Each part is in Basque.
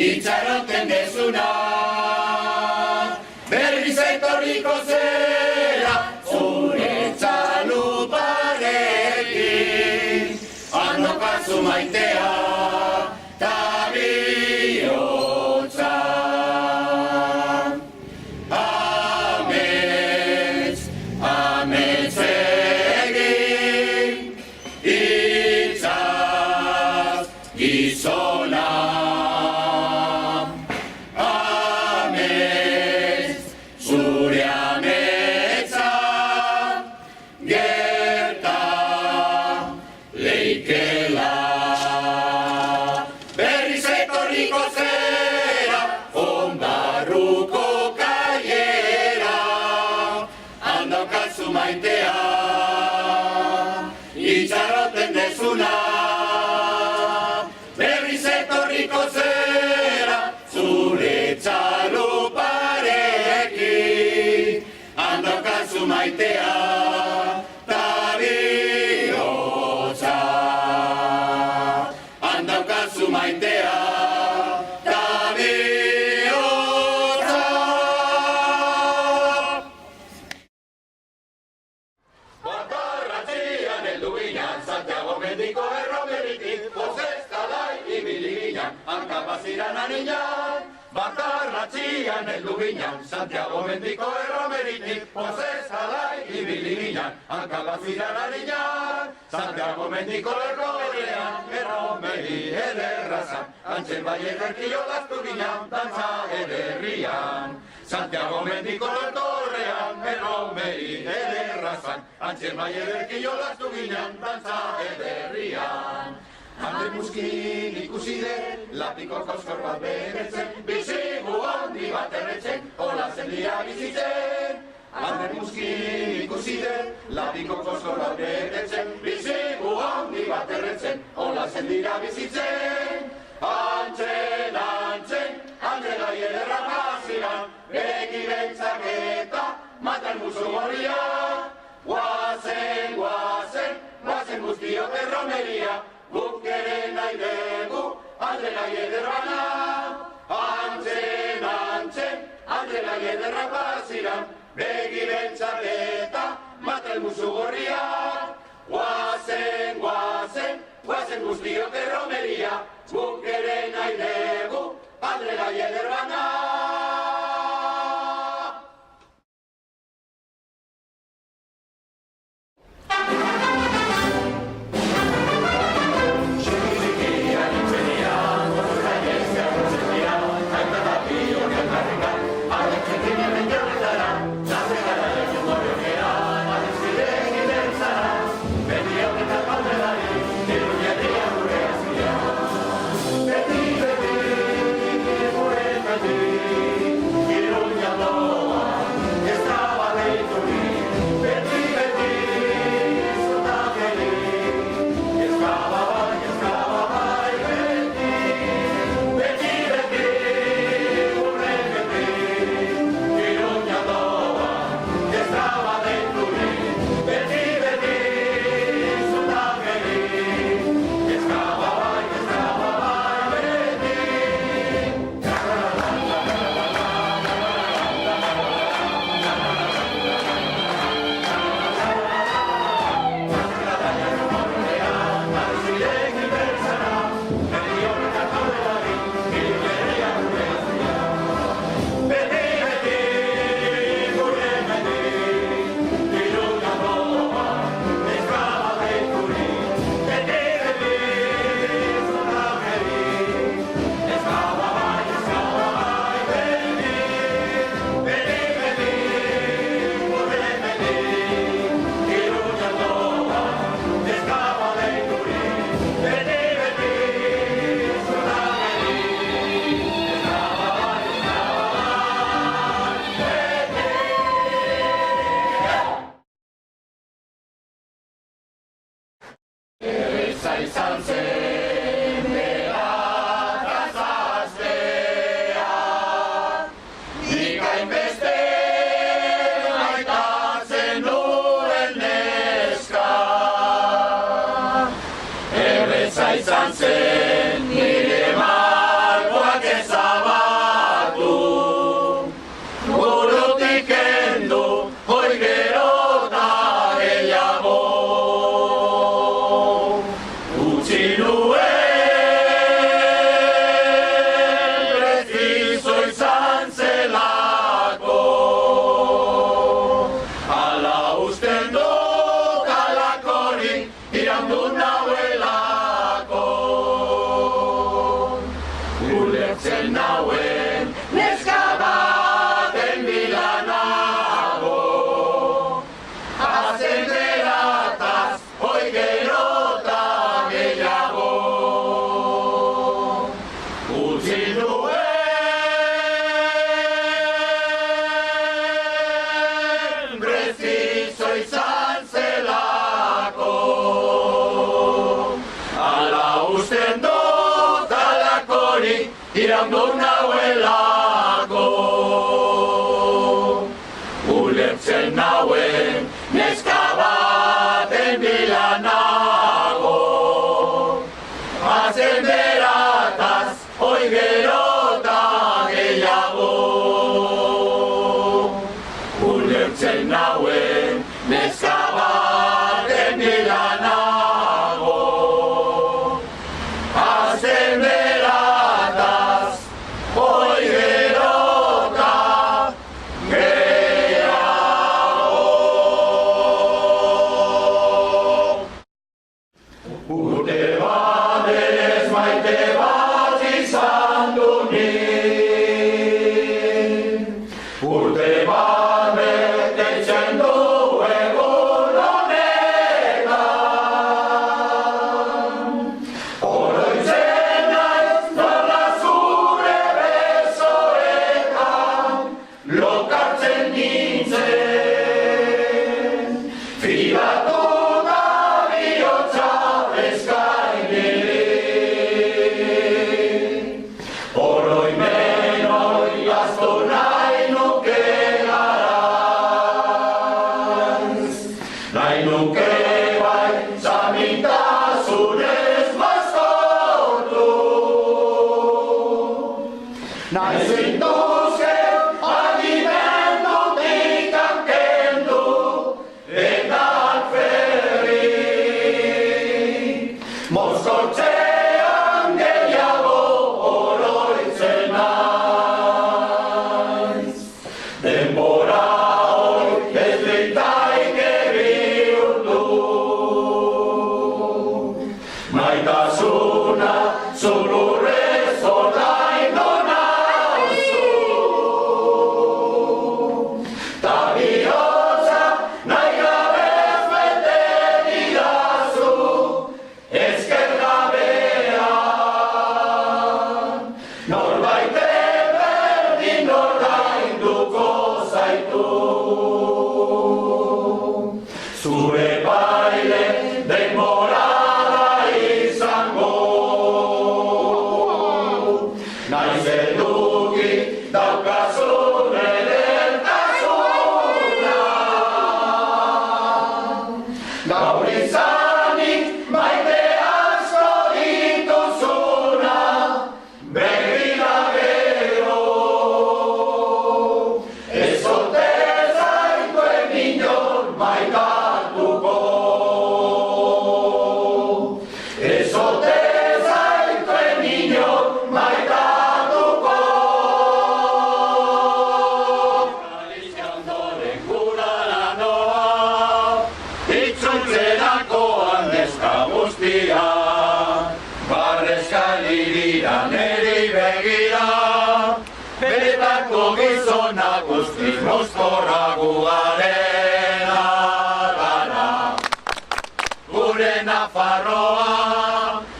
itxaroten dezuna berriz etorriko zera zure txaluparekin handokazu maitea ta bihotza amets, amets egin itzaz gizona itxaroten dezuna berriz etorriko zera zure txaluparekin handokazu maitea ta bihotza handokazu maitea ta bihotza Bakarratxian heldu ginen Santiago mendiko erromeritik Pozestalai ibili ginen Hankapaziran aninan Bakarratxian heldu ginen Santiago mendiko erromeritik Pozestalai ibili ginen Hankapaziran aninan Santiago mendiko erromerean Erromeri ederrazan Antxen bai ederkio gaztu ginen Dantza ederrian Santiago mendiko ertorrean Erromeri ederrazan Antxen bai ederkio gaztu ginen Dantza ederrian Andre muskin ikusi den Lapiko koskor bat beretzen Bizigu handi bat erretzen Ola zendia bizitzen Andre muskin ikusi den Lapiko koskor bat beretzen Bizigu handi bat erretzen Ola zendia bizitzen Antxen, antxen Andre gai ederra paziran Begi bentzak eta Matan musu gorria Guazen, guazen Guazen guztiok erromeria Guk ere nahi dugu, Andre gai ederrana. Antxen, antxen, Andre gai ederra paziran, begi bentzak eta matel musu gorria. Guazen, guazen, guazen guztiok erromeria, guk ere nahi dugu, Andre gai ederrana. Beti, beti, gure jaundu nauelako. Ulertzen nauen neska baten bila nago. Hazen berataz, hoi gerota gehiago. Ulertzen nauen neska baten bila nago. Hazen berataz, hoi gerota gehiago. Urte batez maite bat izan du nik. Urte bat betetzen du egun honetan. Oroitzen naiz nola zure besoetan lokartzen nintzen. Fidatuta bihotza eskainiri. Oroimen hori asto nahi nuke garaiz. Nahi nuke bai zamitasunez mazkotu. Nahi zintuzke adimendutik kendu eta alferri. Mozkortzean gehiago oroitzen naiz. Denbora hori ez litzaike bihurtu. Maitasuna zulurrez ordaindu nauzu. Ta bihotza nahi gabez bete didazu. Ezker gabean norbaiten berdin ordainduko zaitu. Zure baile denborada izango. Naiz eduki daukazun edertasuna. Gaur izanik maite asko dituzuna. Begira gero. Ez ote zaituen inon maitatuko. Ez ote zaituen inon maitatuko. Galizia ondoren gurara noa, itzultzerakoan neska guztia. Barrezkalirira neri begira, betako gizona guztiz mozkorrago garena gara. Gure Nafarroa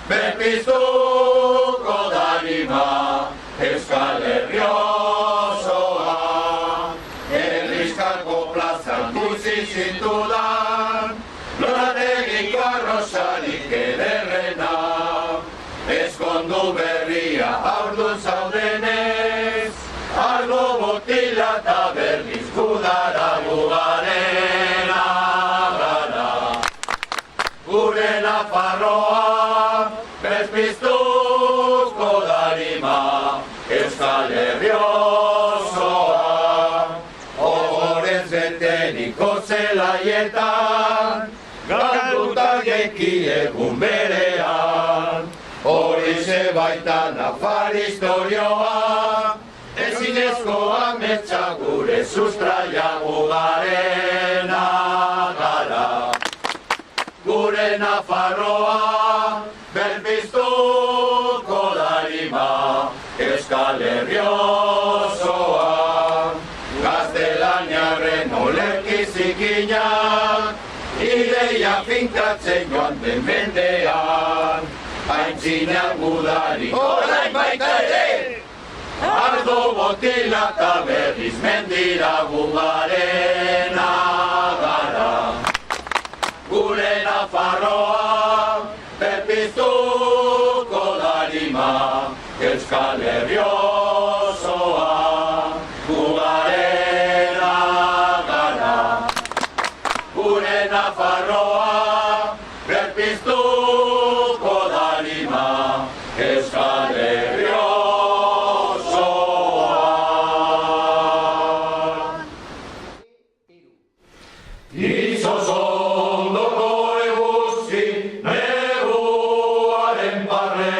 berpiztuko darima, Euskal Herri osoa. Herrizkarko plazan utzi zintudan, lorategiko arrosarik ederrena. Ezkondu berria haurdun zaudenez, argo botila eta berriz gudarago garena gara. Gure Nafarroa berpiztuko darima, Euskal Herri osoa. Ohorez beteniko zelaietan, galduta geki egun berean. Horixe baita Nafar historioa, ezinezko ametsa gure sustraiago garena gara. Gure Nafarroa berpiztuko darima, Euskal Herri osoa. Gaztelaniarren olerki zikinak, ideia finkatzen joan den mendean. Aintzinean gudari orain baita ere, ardo botila eta berriz mendira gugarena gara. Gure Nafarroa berpiztuko darima, Euskal Euskal Herri osoa, gugarena gara, gure Nafarroa, berpiztuko darima, Euskal Herri osoa. Izozondoko eguzki, neguaren barre,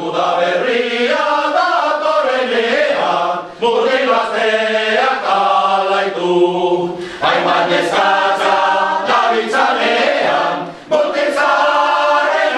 Udaberria datorrenean, mutil gazteak alaitu. Hainbat neskatza dabiltzanean, mutil zaharren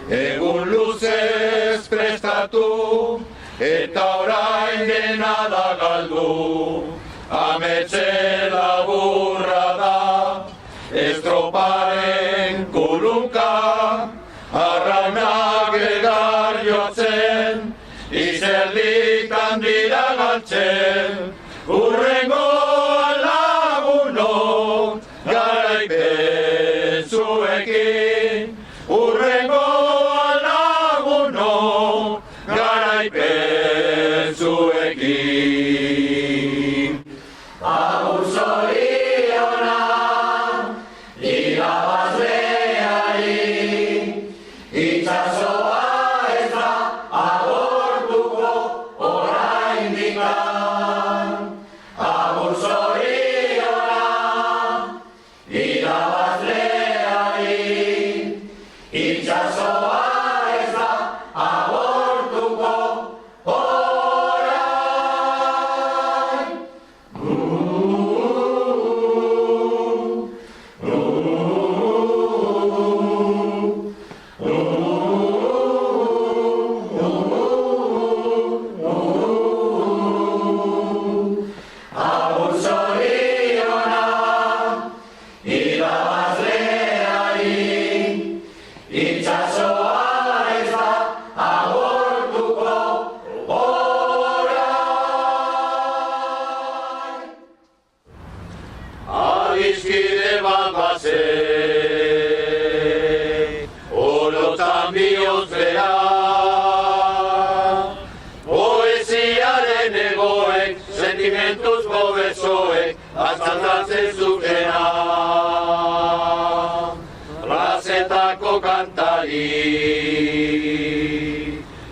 Egun luzez prestatu, eta orain dena da galdu. Ametxe laburra da, estroparen kulunka, arraunak egar jotzen, izerditan dira galtzen, urrengo laguno, garaipen zuekin, urrengo laguno, garaipen zuekin. Agur zoriona, irabazleari, itxasoa ez da agortuko oraindikan. Agur zoriona, irabazleari, itxasoa ez da agortuko Adiskide bat bazen, orotan bihotzean, poesiaren egoek, sentimentuzko besoek, azaldatzen zutena. Plazetako kantari,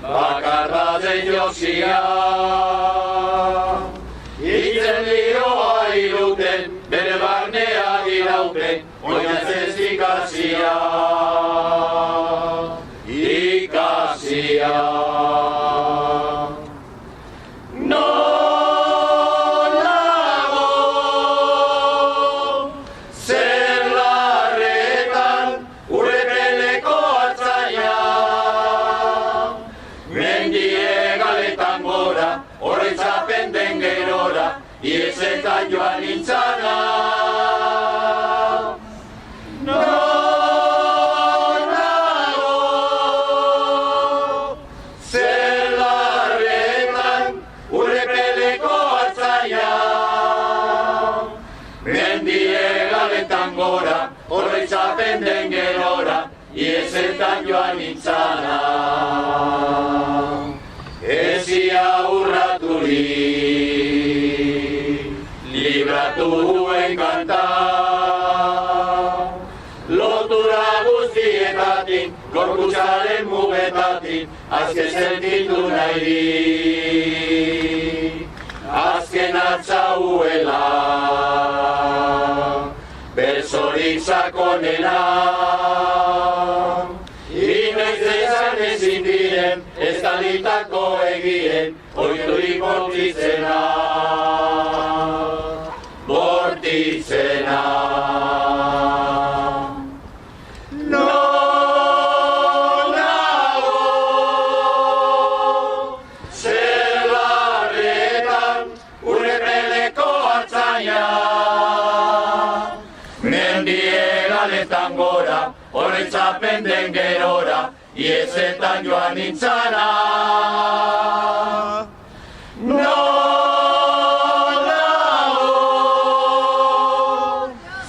bakarra den josia, itzen liroa iruten, bere barnea irauten, oinaz ez ikasia, ikasia. Non nago, zer larretan, urepeleko atzaia, mendie galetan gora, oroitzapen den gerora, iesetan joan nintzana. Non nago, zer larretan, urepeleko atzaia, mendie galetan gora, oroitzapen den gerora, iesetan joan nintzana. Ezia urraturik, libratuen kanta, lotura guztietatik, gorputzaren mugetatik, azken sentitu nahi dik, azken atzauela, bersorik sakonena, inoiz ezan ezin diren, ez talitako egien, oiturik bortitzena. Bortitzena. Non nago, zer larretan, urepeleko atzaia, mendie galetan gora, oroitzapen den gerora, iesetan joan nintzana. Non nago,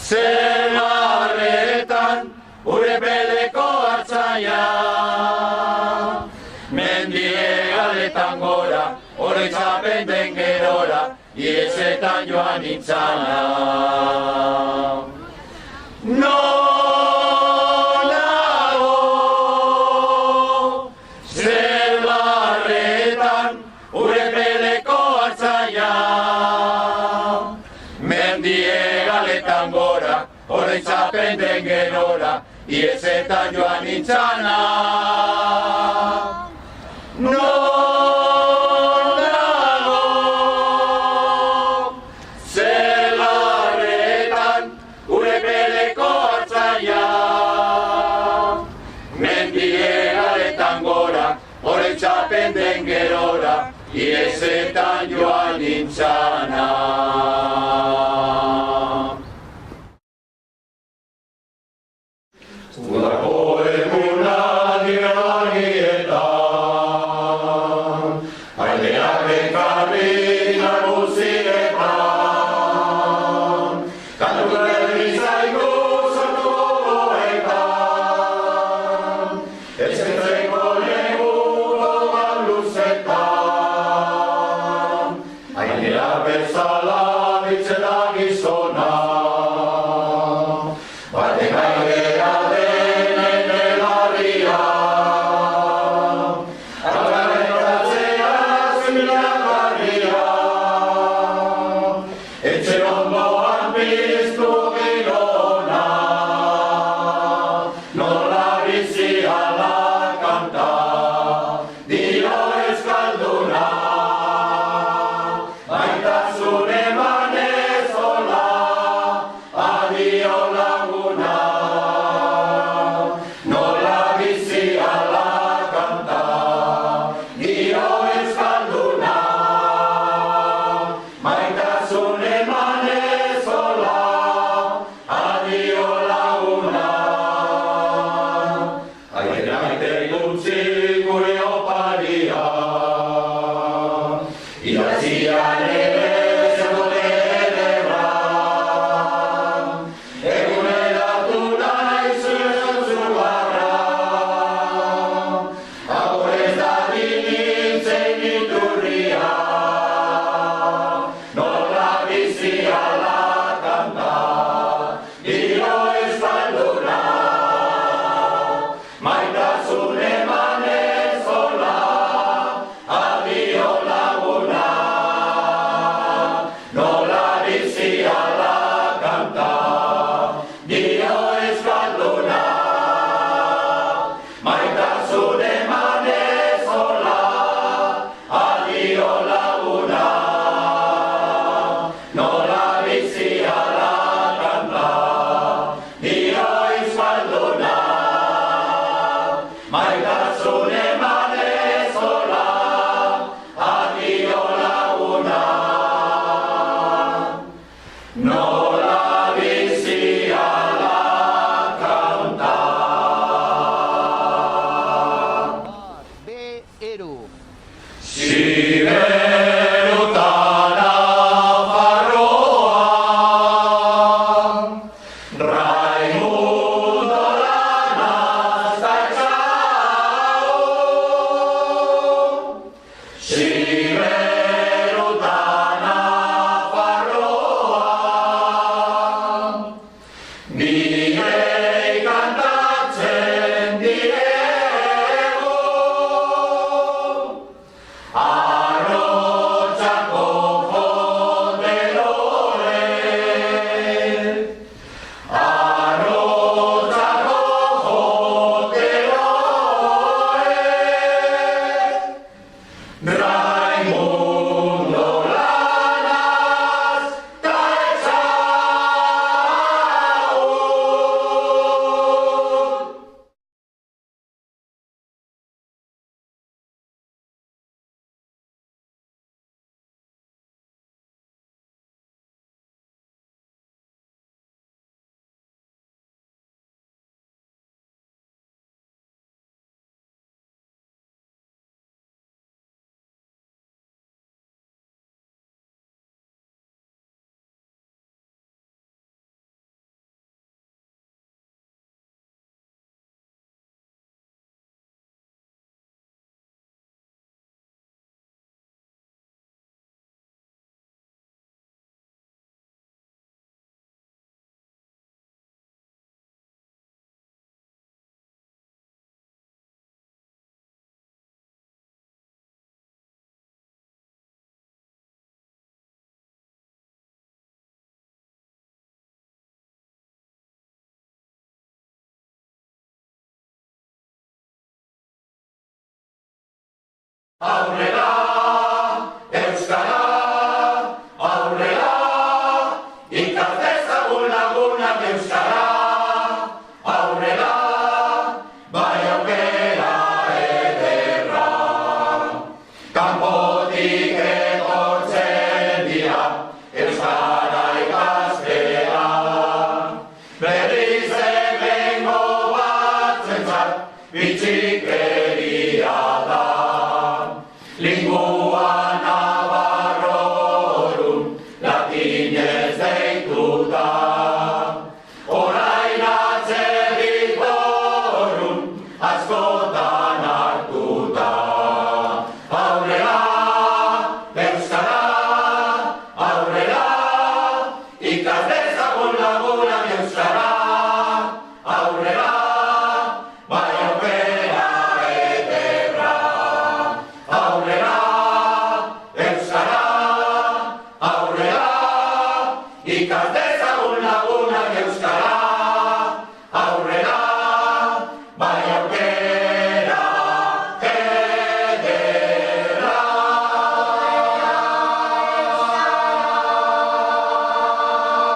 zer larretan, urepeleko atzaia, mendie galetan gora, oroitzapen den gerora, iesetan joan nintzana. Non nago, zer larretan, urepeleko atzaia, mendie galetan gora, oroitzapen den gerora, iesetan joan nintzana. Non nago, zer larretan, urepeleko atzaia, mendie den gerora, iesetan joan nintzana. Udako eguna diragietan, aileak ekarri nagusietan, kantu berri zaigu sortu gogoetan, eskertzeko leguko luzetan, aileak bezala bitzela gizona, batek aigea Aurrera, euskara, aurrera, ikas dezagun lagunak euskara, aurrera, bai aukera ederra. ikas dezagun lagunak euskara.